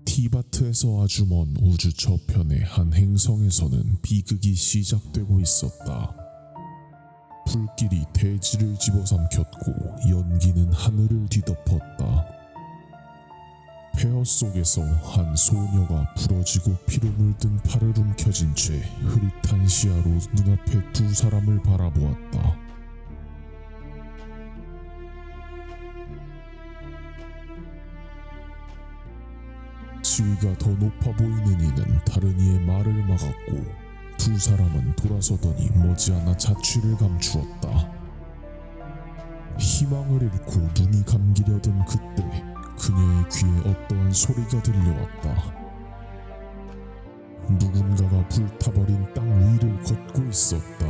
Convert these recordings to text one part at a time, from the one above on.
티바트에서 아주 먼 우주 저편의 한 행성에서는 비극이 시작되고 있었다. 불길이 대지를 집어삼켰고 연기는 하늘을 뒤덮었다. 폐허 속에서 한 소녀가 부러지고 피로 물든 팔을 움켜쥔 채 흐릿한 시야로 눈앞에 두 사람을 바라보았다. 지위가 더 높아 보이는 이는 다른 이의 말을 막았고 두 사람은 돌아서더니 머지않아 자취를 감추었다. 희망을 잃고 눈이 감기려던 그때 그녀의 귀에 어떠한 소리가 들려왔다. 누군가가 불타버린 땅 위를 걷고 있었다.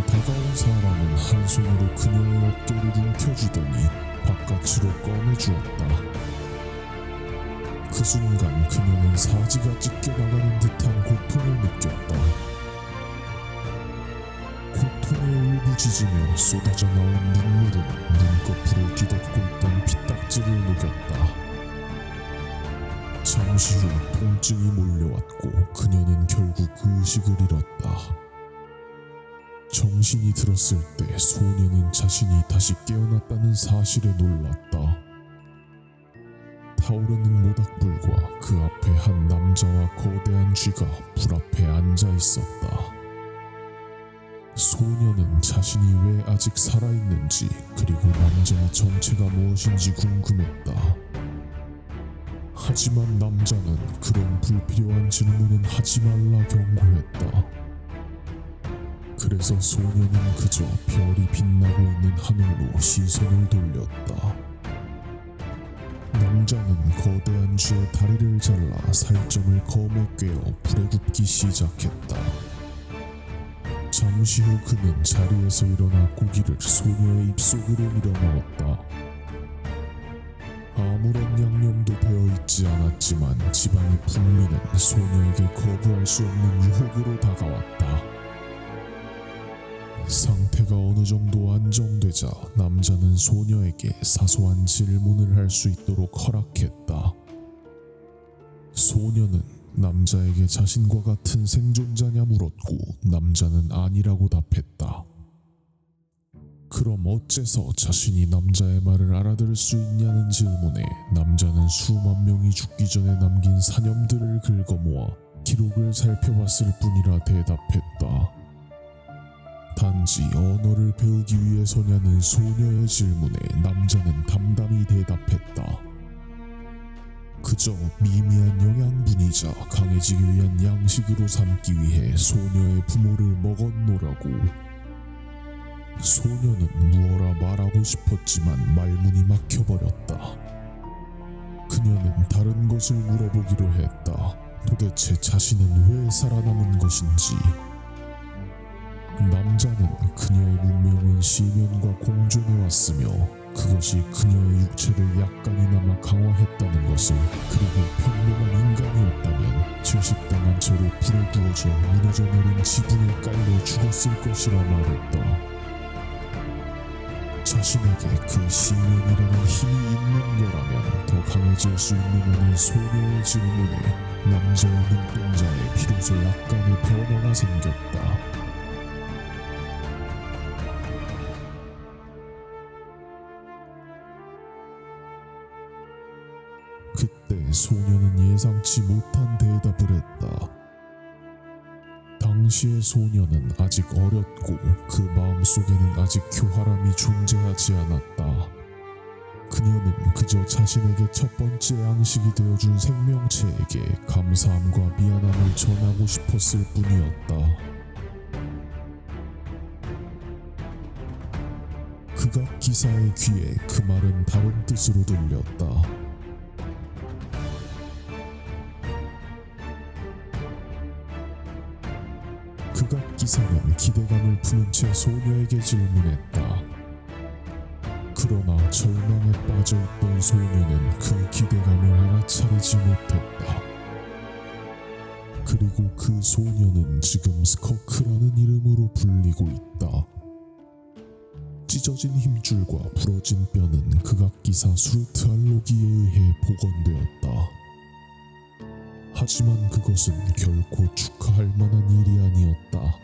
다가온 사람은 한 손으로 그녀의 어깨를 움켜쥐더니 바깥으로 꺼내주었다. 그 순간 그녀는 사지가 찢겨나가는 듯한 고통을 느꼈다. 고통에 울부짖으며 쏟아져 나온 눈물은 눈꺼풀을 뒤덮고 있던 피딱지를 녹였다. 잠시 후 통증이 몰려왔고 그녀는 결국 의식을 잃었다. 정신이 들었을 때 소녀는 자신이 다시 깨어났다는 사실에 놀랐다. 타오르는 모닥불과 그 앞에 한 남자와 거대한 쥐가 불 앞에 앉아 있었다. 소녀는 자신이 왜 아직 살아있는지 그리고 남자의 정체가 무엇인지 궁금했다. 하지만 남자는 그런 불필요한 질문은 하지 말라 경고했다. 그래서 소녀는 그저 별이 빛나고 있는 하늘로 시선을 돌렸다. 남자는 거대한 쥐의 다리를 잘라 살점을 검에 꿰어 불에 굽기 시작했다. 잠시 후 그는 자리에서 일어나 고기를 소녀의 입속으로 밀어넣었다. 아무런 양념도 되어있지 않았지만 지방의 풍미는 소녀에게 거부할 수 없는 유혹으로 다가왔다. 상태가 어느 정도 안정되자 남자는 소녀에게 사소한 질문을 할 수 있도록 허락했다. 소녀는 남자에게 자신과 같은 생존자냐 물었고 남자는 아니라고 답했다. 그럼 어째서 자신이 남자의 말을 알아들을 수 있냐는 질문에 남자는 수만 명이 죽기 전에 남긴 사념들을 긁어모아 기록을 살펴봤을 뿐이라 대답했다. 단지 언어를 배우기 위해서냐는 소녀의 질문에 남자는 담담히 대답했다. 그저 미미한 영양분이자 강해지기 위한 양식으로 삼기 위해 소녀의 부모를 먹었노라고. 소녀는 무어라 말하고 싶었지만 말문이 막혀버렸다. 그녀는 다른 것을 물어보기로 했다. 도대체 자신은 왜 살아남은 것인지. 남자는 그녀의 문명은 시면과 공존해왔으며 그것이 그녀의 육체를 약간이나마 강화했다는 것을, 그리고 평범한 인간이었다면 질식당한 채로 불에 구워져 무너져 내린 지붕에 깔려 죽었을 것이라 말했다. 자신에게 그 시면이라는 힘이 있는 거라면 더 강해질 수 있느냐는 소녀의 질문에 남자의 눈동자에 비로소 약간의 변화가 생겼다. 그때 소녀는 예상치 못한 대답을 했다. 당시의 소녀는 아직 어렸고 그 마음속에는 아직 교활함이 존재하지 않았다. 그녀는 그저 자신에게 첫 번째 양식이 되어준 생명체에게 감사함과 미안함을 전하고 싶었을 뿐이었다. 극악 기사의 귀에 그 말은 다른 뜻으로 들렸다. 극악 기사는 기대감을 품은 채 소녀에게 질문했다. 그러나 절망에 빠져있던 소녀는 그 기대감을 알아차리지 못했다. 그리고 그 소녀는 지금 스커크라는 이름으로 불리고 있다. 찢어진 힘줄과 부러진 뼈는 극악기사 수르트 알로기에 의해 복원되었다. 하지만 그것은 결코 축하할 만한 일이 아니었다.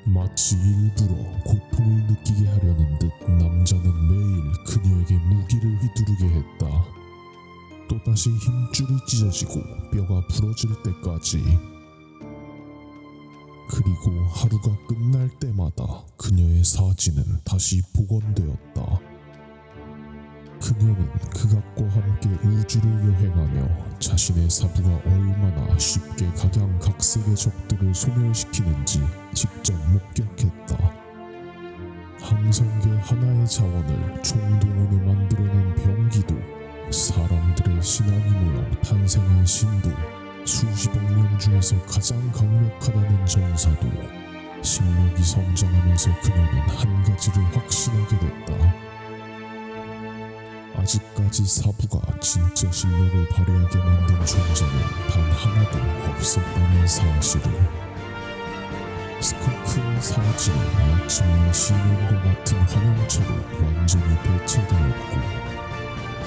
마치 일부러 고통을 느끼게 하려는 듯 남자는 매일 그녀에게 무기를 휘두르게 했다. 또다시 힘줄이 찢어지고 뼈가 부러질 때까지. 그리고 하루가 끝날 때마다 그녀의 사지는 다시 복원되었다. 그녀는 극악과 함께 우주를 여행하며 자신의 사부가 얼마나 쉽게 각양각색의 적들을 소멸시키는지 직접 목격했다. 항성계 하나의 자원을 총동원해 만들어낸 병기도, 사람들의 신앙이 모여 탄생한 신도, 수십억 명 중에서 가장 강력하다는 전사도, 실력이 성장하면서 그녀는 한 가지를 확신하게 됐다. 아직까지 사부가 진짜 실력을 발휘하게 만든 존재는 단 하나도 없었다는 사실을. 스코크의 사지는 마침내 시련과 같은 환영체로 완전히 대체되었고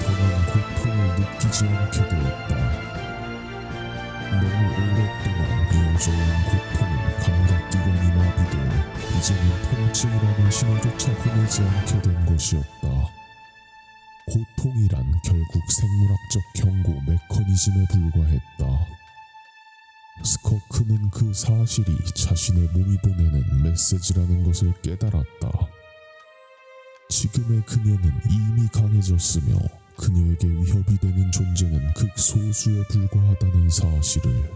더는 고통을 느끼지 않게 되었다. 너무 오랫동안 이어져온 고통에 감각기관이 마비되어 이제는 통증이라는 신호조차 보내지 않게 된 것이었다. 고통이란 결국 생물학적 경고 메커니즘에 불과했다. 스코크는 그 사실이 자신의 몸이 보내는 메시지라는 것을 깨달았다. 지금의 그녀는 이미 강해졌으며 그녀에게 위협이 되는 존재는 극소수에 불과하다는 사실을.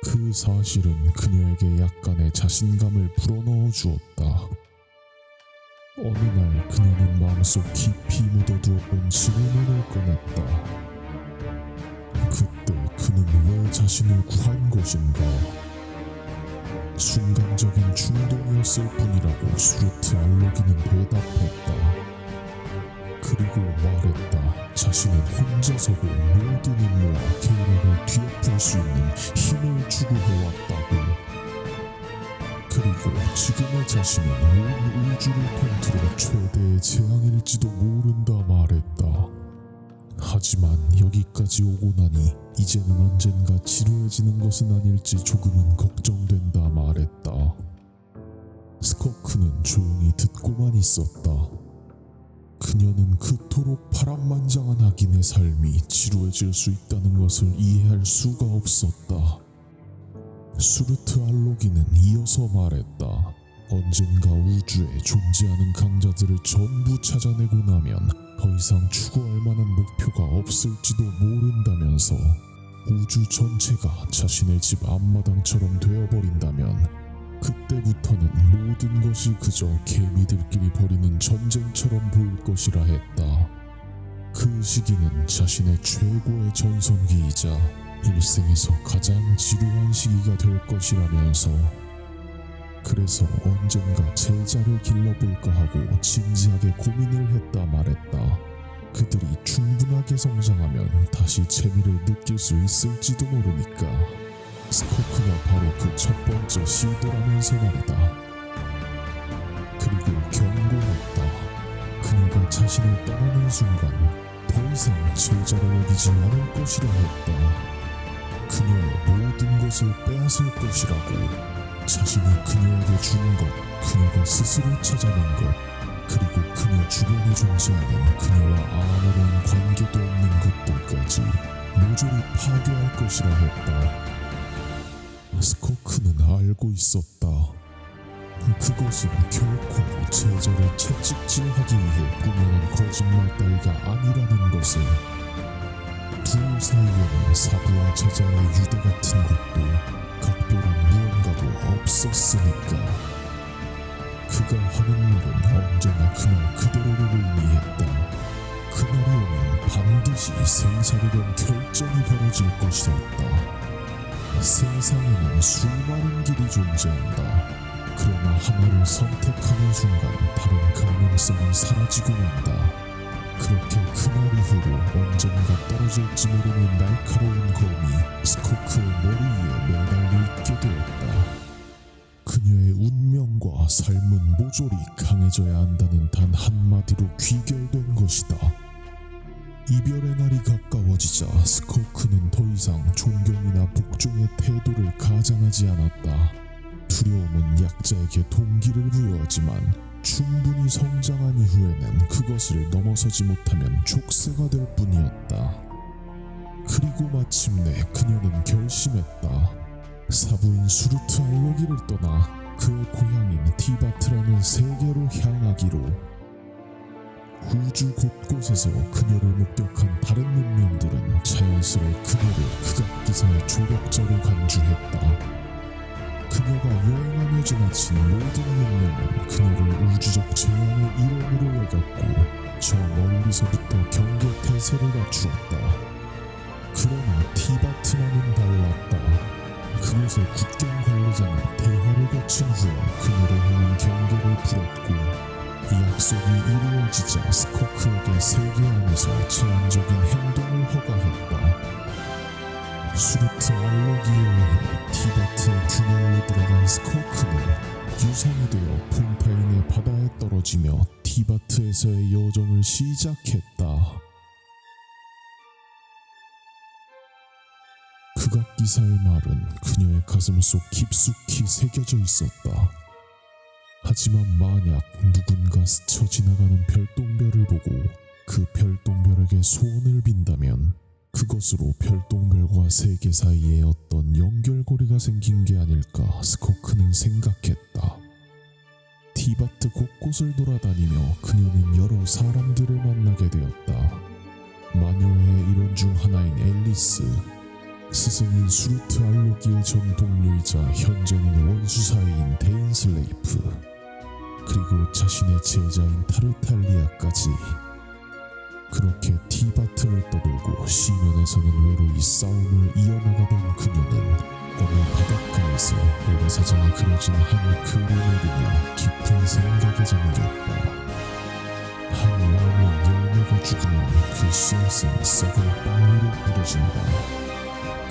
그 사실은 그녀에게 약간의 자신감을 불어넣어 주었다. 어느 날 그녀는 마음속 깊이 묻어두었던 질문을 꺼냈다. 그때 그는 왜 자신을 구한 것인가? 순간적인 충동이었을 뿐이라고 수르트 알로기는 대답했다. 그리고 말했다. 자신은 혼자서도 모든 임무와 계략을 뒤엎을 수 있는 힘을 추구해왔다고. 그리고 지금의 자신은 온 우주를 통틀어 최대의 재앙일지도 모른다 말했다. 하지만 여기까지 오고 나니 이제는 언젠가 지루해지는 것은 아닐지 조금은 걱정된다 말했다. 스코크는 조용히 듣고만 있었다. 그녀는 그토록 파란만장한 악인의 삶이 지루해질 수 있다는 것을 이해할 수가 없었다. 수르트 알로기는 이어서 말했다. 언젠가 우주에 존재하는 강자들을 전부 찾아내고 나면 더 이상 추구할 만한 목표가 없을지도 모른다면서 우주 전체가 자신의 집 앞마당처럼 되어버린다면 그때부터는 모든 것이 그저 개미들끼리 벌이는 전쟁처럼 보일 것이라 했다. 그 시기는 자신의 최고의 전성기이자 일생에서 가장 지루한 시기가 될 것이라면서 그래서 언젠가 제자를 길러볼까 하고 진지하게 고민을 했다 말했다. 그들이 충분하게 성장하면 다시 재미를 느낄 수 있을지도 모르니까. 스코크가 바로 그 첫 번째 시도라면서 말이다. 그리고 경고했다. 그녀가 자신을 떠나는 순간 더 이상 제자로 여기지 않을 것이라 했다. 그녀의 모든 것을 빼앗을 것이라고. 자신이 그녀에게 준 것, 그녀가 스스로 찾아낸 것, 그리고 그녀 주변에 존재하는 그녀와 아무런 관계도 없는 것들까지 모조리 파괴할 것이라 했다. 스코크는 알고 있었다. 그것은 결코 제자를 채찍질하기 위해 꾸며낸 거짓말 따위가 아니라는 것을. 둘 사이에는 사부와 제자의 유대 같은 것도 각별한 무언가도 없었으니까. 그가 하는 말은 언제나 그날 그대로를 의미했다. 그날이 오면 반드시 생사를 결정이 벌어질 것이었다. 세상에는 수많은 길이 존재한다. 그러나 하나를 선택하는 순간 다른 가능성이 사라지고 만다. 그렇게 그날 이후로 언젠가 떨어질지 모르는 날카로운 검이 스코크의 머리 위에 매달려 있게 되었다. 그녀의 운명과 삶은 모조리 강해져야 한다는 단 한마디로 귀결된 것이다. 이별의 날이 가까워지자 스코크는 더 이상 존경이나 복종의 태도를 가장하지 않았다. 두려움은 약자에게 동기를 부여하지만 충분히 성장한 이후에는 그것을 넘어서지 못하면 족쇄가 될 뿐이었다. 그리고 마침내 그녀는 결심했다. 사부인 수르트 알로기를 떠나 그의 고향인 티바트라는 세계로 향하기로. 우주 곳곳에서 그녀를 목격한 다른 문명들은 자연스레 그녀를 극악기사의 조력자로 간주했다. 그녀가 여행하며 지나친 모든 문명은 그녀를 우주적 재앙의 일원으로 여겼고 저 멀리서부터 경계 태세를 갖추었다. 그러나 티바트만은 달랐다. 그곳의 국경 관리자는 대화를 거친 후에 그녀를 향한 경계를 풀었고 이 약속이 이루어지자 스코크에게 세계 안에서 제한적인 행동을 허가했다. 수르트 알로기에 의해 티바트의 균형으로 들어간 스코크는 유성이 되어 폰타인의 바다에 떨어지며 티바트에서의 여정을 시작했다. 극악기사의 말은 그녀의 가슴 속 깊숙이 새겨져 있었다. 하지만 만약 누군가 스쳐 지나가는 별똥별을 보고 그 별똥별에게 소원을 빈다면 그것으로 별똥별과 세계 사이에 어떤 연결고리가 생긴 게 아닐까 스코크는 생각했다. 티바트 곳곳을 돌아다니며 그녀는 여러 사람들을 만나게 되었다. 마녀의 일원 중 하나인 앨리스, 스승인 수르트 알로기의 전 동료이자 현재는 원수사이인 데인슬레이프, 그리고 자신의 제자인 타르탈리아까지. 그렇게 티바트를 떠돌고 시면에서는 외로이 싸움을 이어나가던 그녀는 어느 바닷가에서 모래사장에 그려진 한 그림을 보며 깊은 생각에 잠겼다. 한 나무의 열매가 죽으면 그 씨앗은 썩은 땅 위로 뿌려진다.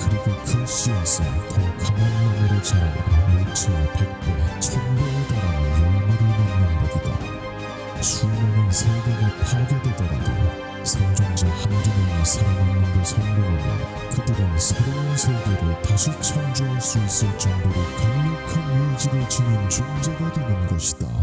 그리고 그 씨앗은 더 강한 나무로 자라나 물체의 100배, 1000배에 달하는 열매를 맺는 법이다. 수많은 세계가 파괴되더라도 생존자 한두 명이 살아남는 데 성공하면 그들은 새로운 세계를 다시 창조할 수 있을 정도로 강력한 의지를 지닌 존재가 되는 것이다.